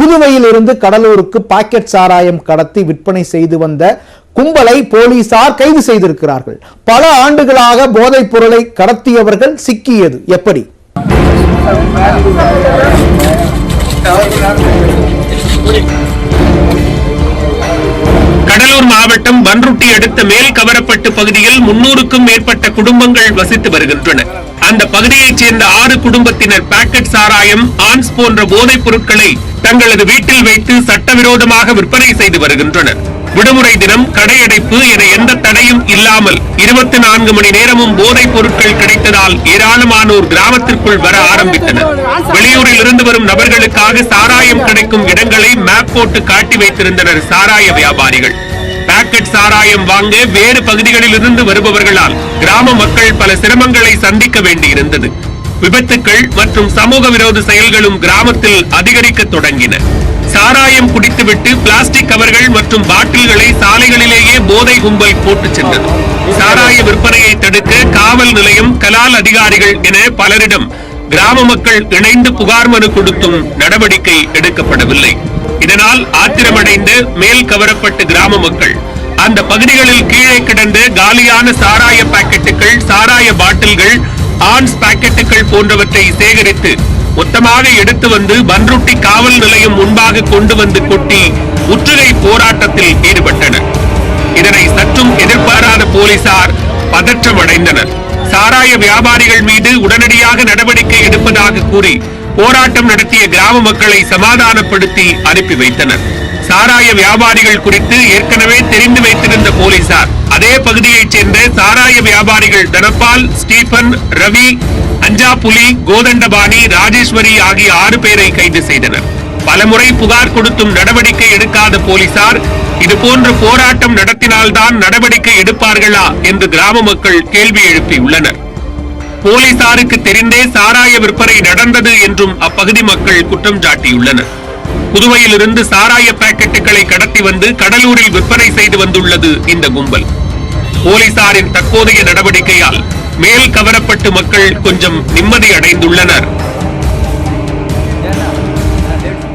புதுவையில் இருந்து கடலூருக்கு பாக்கெட் சாராயம் கடத்தி விற்பனை செய்து வந்த கும்பலை போலீசார் கைது செய்திருக்கிறார்கள். பல ஆண்டுகளாக போதைப் பொருளை கடத்தியவர்கள் சிக்கியது எப்படி? கடலூர் மாவட்டம் பன்ருட்டி அடுத்த மேல் கவரப்பட்டு பகுதியில் 300க்கும் மேற்பட்ட குடும்பங்கள் வசித்து வருகின்றன. அந்த பகுதியைச் சேர்ந்த 6 குடும்பத்தினர் பாக்கெட் சாராயம், ஆன்ஸ் போன்ற போதைப் பொருட்களை தங்களது வீட்டில் வைத்து சட்டவிரோதமாக விற்பனை செய்து வருகின்றனர். விடுமுறை தினம், கடையடைப்பு என எந்த தடையும் இல்லாமல் 24 மணி நேரமும் போதைப் பொருட்கள் கிடைத்ததால் ஏராளமானோர் கிராமத்திற்குள் வர ஆரம்பித்தனர். வெளியூரில் இருந்து வரும் நபர்களுக்காக சாராயம் கிடைக்கும் இடங்களை மேப் போட்டு காட்டி வைத்திருந்தனர் சாராய வியாபாரிகள். பாக்கெட் சாராயம் வாங்க வேறு பகுதிகளில் இருந்து வருபவர்களால் கிராம மக்கள் பல சிரமங்களை சந்திக்க வேண்டியிருந்தது. விபத்துக்கள் மற்றும் சமூக விரோத செயல்களும் கிராமத்தில் அதிகரிக்க தொடங்கின. சாராயம் குடித்துவிட்டு பிளாஸ்டிக் கவர்கள் மற்றும் பாட்டில்களை சாலைகளிலேயே போதை கும்பல் போட்டு சென்றது. சாராய விற்பனையை தடுக்க காவல் நிலையம், கலால் அதிகாரிகள் என பலரிடம் கிராம மக்கள் இணைந்து புகார் மனு கொடுத்தும் நடவடிக்கை எடுக்கப்படவில்லை. இதனால் ஆத்திரமடைந்த மேல் கவரப்பட்டு கிராம மக்கள் அந்த பகுதிகளில் கீழே கிடந்த காலியான சாராய பாக்கெட்டுகள், சாராய பாட்டில்கள், ஆன்ஸ் பாக்கெட்டுகள் போன்றவற்றை சேகரித்து மொத்தமாக எடுத்து வந்து பன்ருட்டி காவல் நிலையம் முன்பாக கொண்டு வந்து கொட்டி முற்றுகை போராட்டத்தில் ஈடுபட்டனர். இதனை சற்றும் எதிர்பாராத போலீசார் பதற்றமடைந்தனர். சாராய வியாபாரிகள் மீது உடனடியாக நடவடிக்கை எடுப்பதாக கூறி போராட்டம் நடத்திய கிராம மக்களை சமாதானப்படுத்தி அனுப்பி வைத்தனர். சாராய வியாபாரிகள் குறித்து ஏற்கனவே தெரிந்து வைத்திருந்த போலீசார் அதே பகுதியைச் சேர்ந்த சாராய வியாபாரிகள் தனபால், ஸ்டீபன், ரவி, அஞ்சாபுலி, கோதண்டபாணி, ராஜேஸ்வரி ஆகிய 6 பேரை கைது செய்தனர். பலமுறை புகார் கொடுத்தும் நடவடிக்கை எடுக்காத போலீசார் இதுபோன்ற போராட்டம் நடத்தினால்தான் நடவடிக்கை எடுப்பார்களா என்று கிராம மக்கள் கேள்வி எழுப்பியுள்ளனர். போலீசாருக்கு தெரிந்தே சாராய விற்பனை நடந்தது என்றும் அப்பகுதி மக்கள் குற்றம் சாட்டியுள்ளனர். புதுவையில் இருந்து சாராய பாக்கெட்டுகளை கடத்தி வந்து கடலூரில் விற்பனை செய்து வந்துள்ளது இந்த கும்பல். போலீசாரின் தற்போதைய நடவடிக்கையால் மேல் கவரப்பட்டு மக்கள் கொஞ்சம் நிம்மதி அடைந்துள்ளனர்.